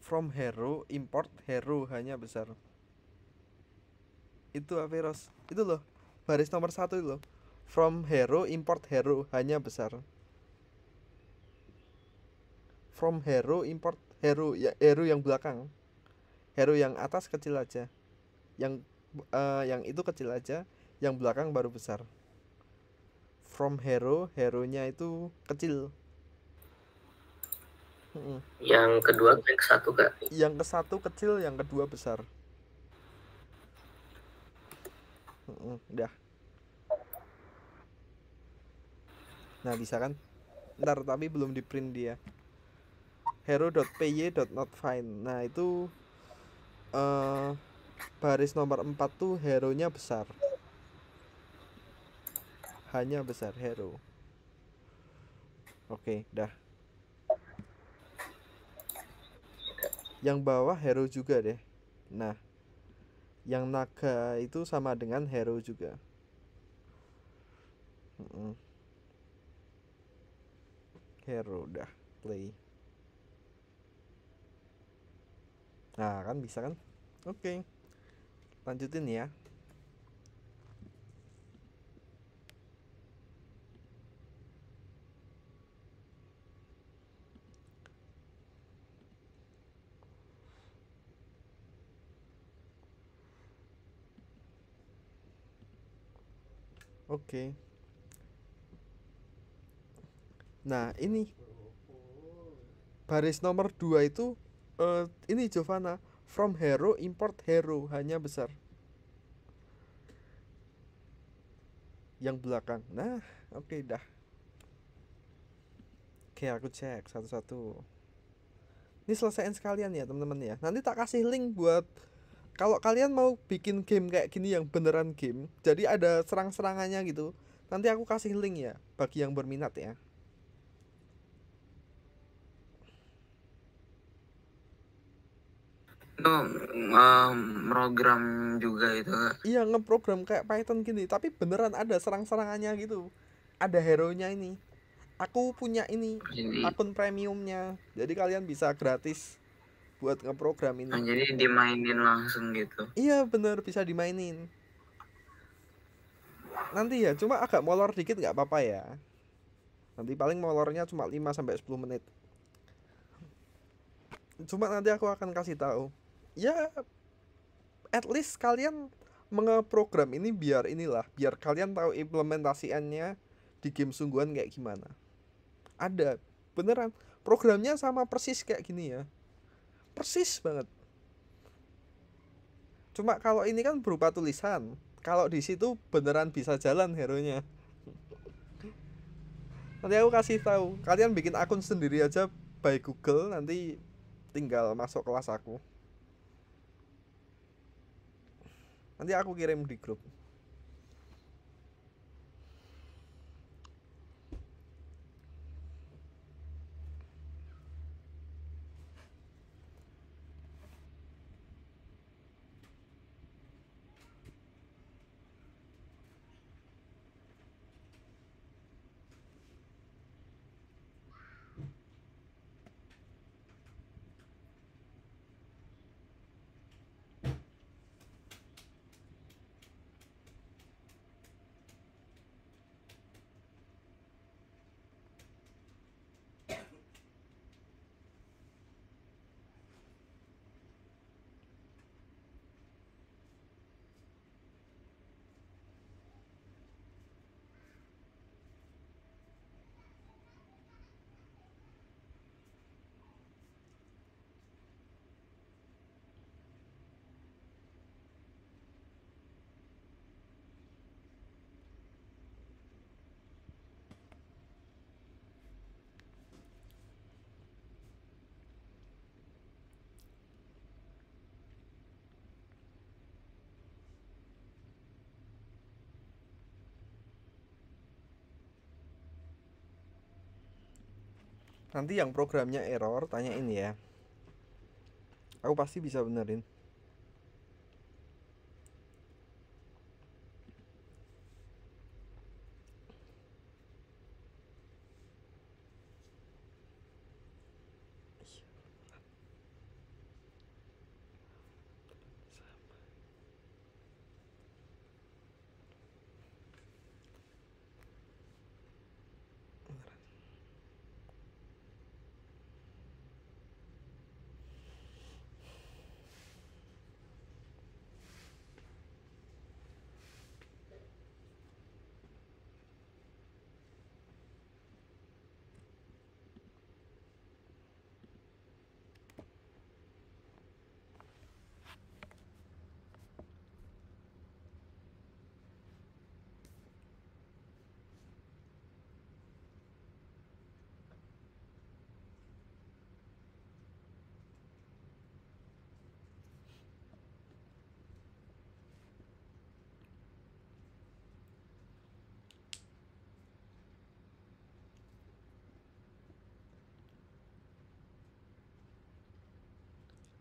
From hero import hero hanya besar. Itu Averos. Itu loh. Baris nomor 1 itu loh. From hero import hero hanya besar. From hero import hero ya, hero yang belakang. Hero yang atas kecil aja. Yang itu kecil aja, yang belakang baru besar. From hero, hero-nya itu kecil. Yang kedua, yang ke satu kak? Yang ke satu kecil, yang kedua besar. Udah. Nah bisa kan? Ntar tapi belum di print dia. hero.py.not find. Nah itu baris nomor 4 tuh hero-nya besar, hanya besar hero. Oke, dah. Yang bawah hero juga deh. Nah, yang naga itu sama dengan hero juga. Hero udah play. Nah, kan bisa kan? Oke. Lanjutin ya. Oke. Nah, ini baris nomor 2 itu ini Giovanna, from hero import hero, hanya besar. Yang belakang. Nah, oke dah. Oke, aku cek satu-satu. Ini selesaiin sekalian ya teman-teman ya. Nanti tak kasih link buat kalau kalian mau bikin game kayak gini yang beneran game. Jadi ada serang-serangannya gitu. Nanti aku kasih link ya bagi yang berminat ya. Itu program juga itu Kak. Iya, ngeprogram kayak Python gini, tapi beneran ada serang-serangannya gitu. Ada hero-nya ini. Aku punya ini Jadi, akun premiumnya. Jadi kalian bisa gratis buat ngeprogram ini. jadi dimainin langsung gitu. Iya, bener bisa dimainin. Nanti ya, cuma agak molor dikit nggak apa-apa ya. Nanti paling molornya cuma 5 sampai 10 menit. Cuma nanti aku akan kasih tahu. Ya, at least kalian mengeprogram ini biar inilah, biar kalian tahu implementasiannya di game sungguhan kayak gimana. Ada, beneran. Programnya sama persis kayak gini ya. Persis banget. Cuma kalau ini kan berupa tulisan. Kalau di situ beneran bisa jalan hero-nya. Nanti aku kasih tahu. Kalian bikin akun sendiri aja by Google, nanti tinggal masuk kelas aku. Nanti aku kirim di grup. Nanti yang programnya error, tanyain ya. Aku pasti bisa benerin.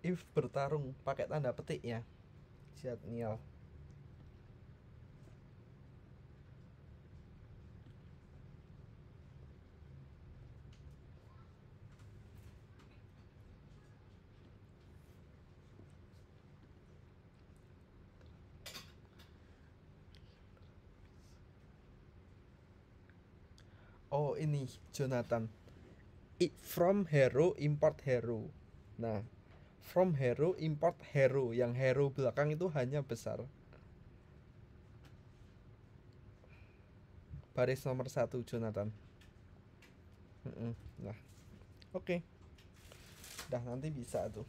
if bertarung pakai tanda petik ya. Nial. Oh ini Jonathan, from hero import hero. Nah, from hero import hero, yang hero belakang itu hanya besar. Baris nomor 1 Jonathan. Nah, oke. Dah nanti bisa tuh.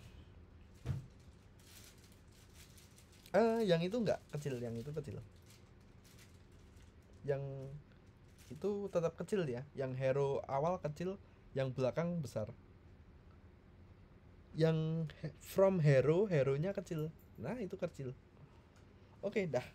Yang itu enggak kecil, yang itu kecil. Yang itu tetap kecil ya. Yang hero awal kecil, yang belakang besar. Yang from hero, hero-nya kecil. Nah, itu kecil. Oke, dah.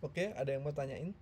Oke, ada yang mau tanyain?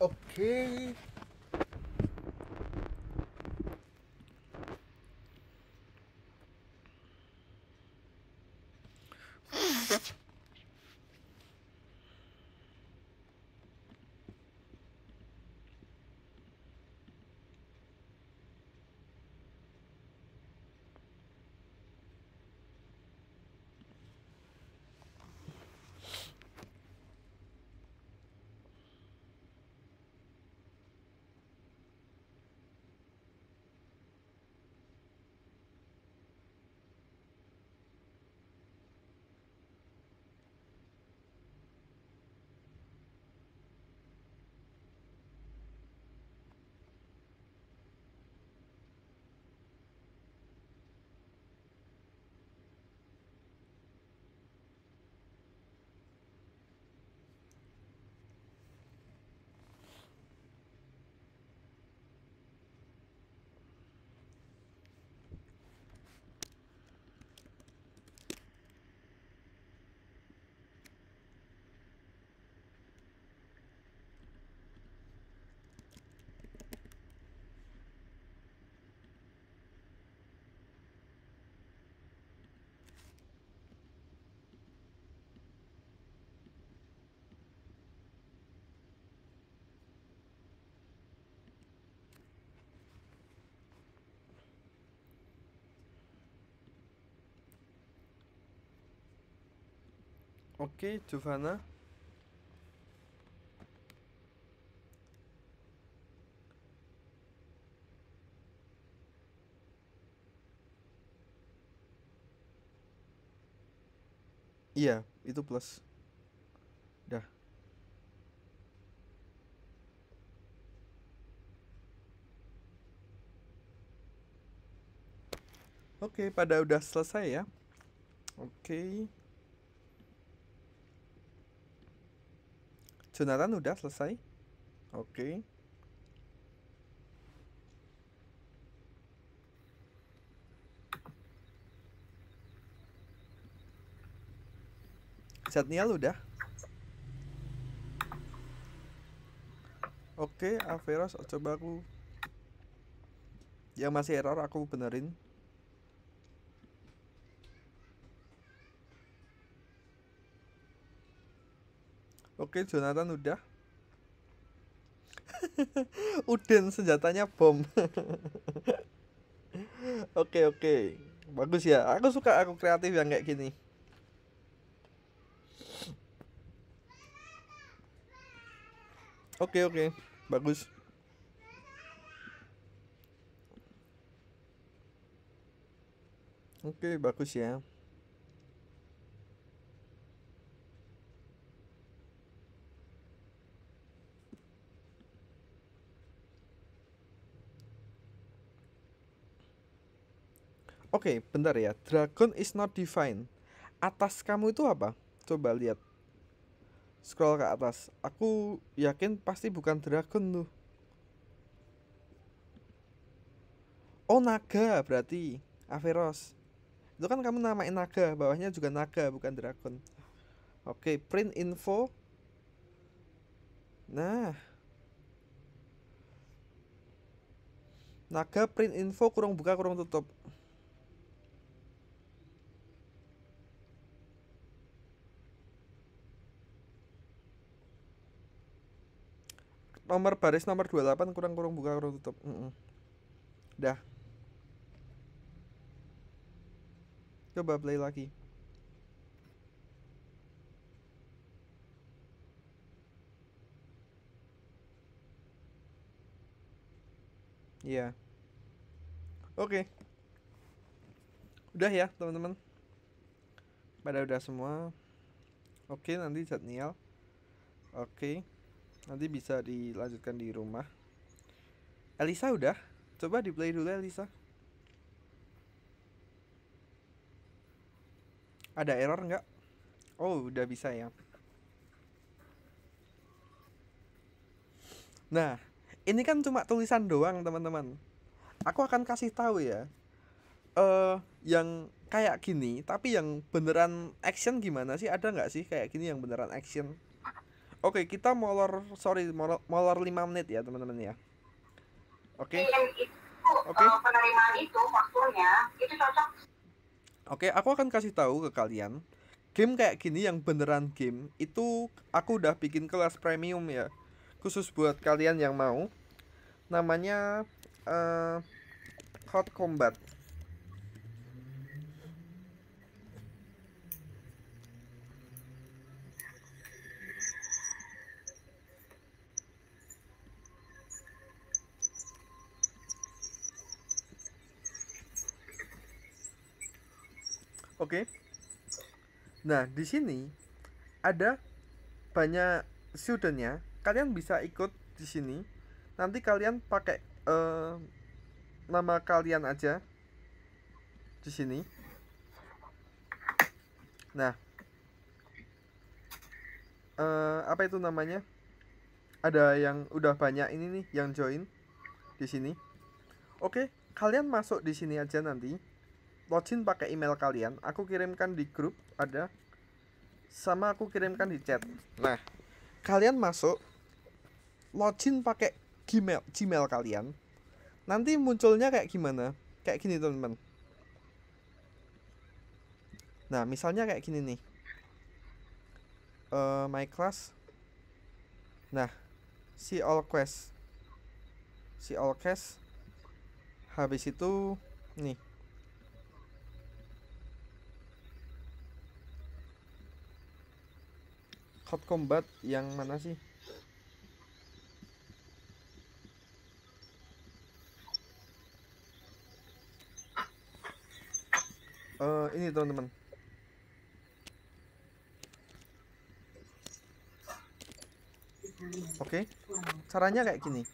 Oke. Oke, Giovanna. Iya, itu plus. Dah. Oke, pada udah selesai ya. Oke. Jonathan udah selesai. Oke. Zatniel udah. Oke, Averos coba aku. Yang masih error aku benerin. Oke, Jonathan udah. Uden senjatanya bom. Oke, oke. Bagus ya. Aku suka aku kreatif yang kayak gini. Oke, oke. Bagus. Oke, bagus ya. Oke, bentar ya. Dragon is not defined. Atas kamu itu apa? Coba lihat. Scroll ke atas. Aku yakin pasti bukan dragon tuh. Oh, naga berarti. Averos. Itu kan kamu namain naga, bawahnya juga naga, bukan dragon. Oke, print info. Nah, naga print info kurung buka kurung tutup. Nomor baris nomor 28 kurang kurung buka kurung tutup. Dah. Coba play lagi. Iya. Oke. Udah ya, teman-teman. Pada udah semua. Oke, nanti Zatniel. Oke. Nanti bisa dilanjutkan di rumah. Elisa udah. Coba di play dulu Elisa. Ada error nggak? Oh, udah bisa ya. Nah, ini kan cuma tulisan doang, teman-teman. Aku akan kasih tahu ya. Yang kayak gini, tapi yang beneran action gimana sih? Ada nggak sih kayak gini yang beneran action? Oke, kita molor 5 menit ya teman-teman ya. Oke. Oke. Penerimaan itu waktunya itu cocok. Oke, aku akan kasih tahu ke kalian. Game kayak gini yang beneran game itu aku udah bikin kelas premium ya. Khusus buat kalian yang mau. Namanya Hot Combat. Oke. Nah, di sini ada banyak studentnya. Kalian bisa ikut di sini. Nanti kalian pakai nama kalian aja di sini. Nah, apa itu namanya? Ada yang udah banyak ini nih yang join di sini. Oke, kalian masuk di sini aja nanti. Login pakai email kalian. Aku kirimkan di grup ada. Sama aku kirimkan di chat. Nah, kalian masuk login pakai Gmail kalian. Nanti munculnya kayak gimana? Kayak gini, teman-teman. Nah, misalnya kayak gini nih. My class. Nah, see all quest. Habis itu nih. Hot Combat yang mana sih? Ini teman-teman. Oke. Caranya kayak gini.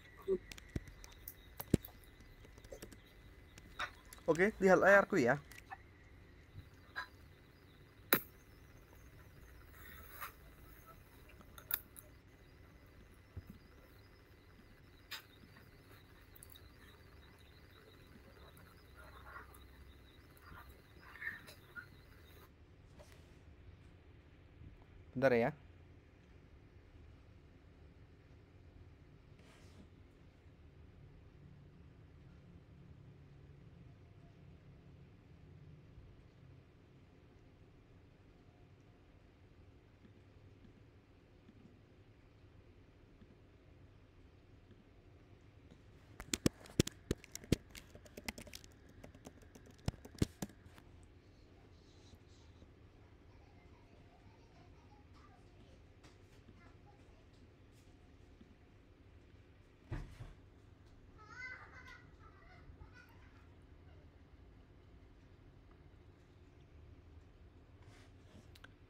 Oke, lihat layarku ya. Bentar ya.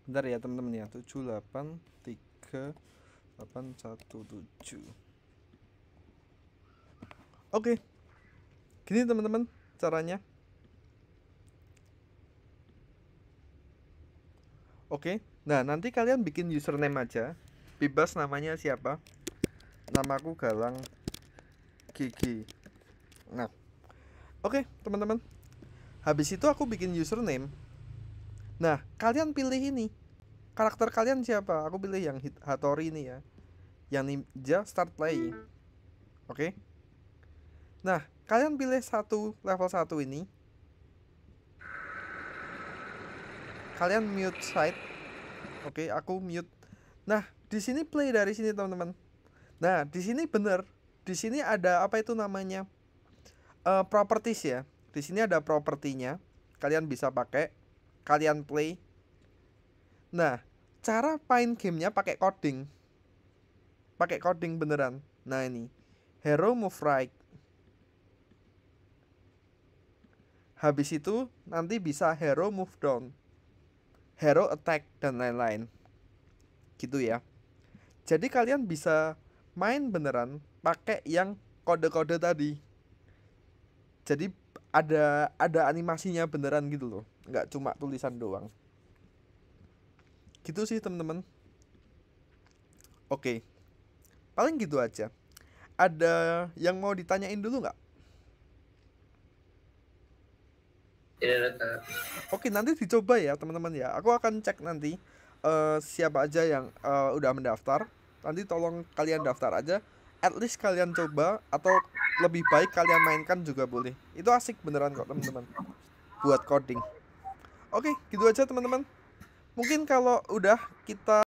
Bentar ya teman-teman ya. 7833817. Oke. Gini teman-teman caranya. Oke. Nah, nanti kalian bikin username aja. Bebas namanya siapa. Namaku Galang GG. Nah. Oke, teman-teman. Habis itu aku bikin username. Nah, kalian pilih ini. Karakter kalian siapa? Aku pilih yang Hattori ini ya. Yang ninja start playing. Oke. Nah, kalian pilih level 1 ini. Kalian mute site. Oke, aku mute. Nah, di sini play dari sini, teman-teman. Nah, di sini bener. Di sini ada apa itu namanya? Properties ya. Di sini ada propertinya. Kalian bisa pakai. Kalian play. Nah, cara main gamenya pakai coding. Pakai coding beneran. Nah, ini. Hero move right. Habis itu nanti bisa hero move down, hero attack, dan lain-lain. Gitu ya. Jadi kalian bisa main beneran pakai yang kode-kode tadi. Jadi ada animasinya beneran gitu loh. Nggak cuma tulisan doang. Gitu sih teman-teman. Oke. Paling gitu aja. Ada yang mau ditanyain dulu nggak? Tidak ada. Oke, nanti dicoba ya teman-teman ya. Aku akan cek nanti siapa aja yang udah mendaftar. nanti tolong kalian daftar aja. At least kalian coba, atau lebih baik kalian mainkan juga boleh. Itu asik beneran kok teman-teman, buat coding. Oke, gitu aja teman-teman. Mungkin kalau udah kita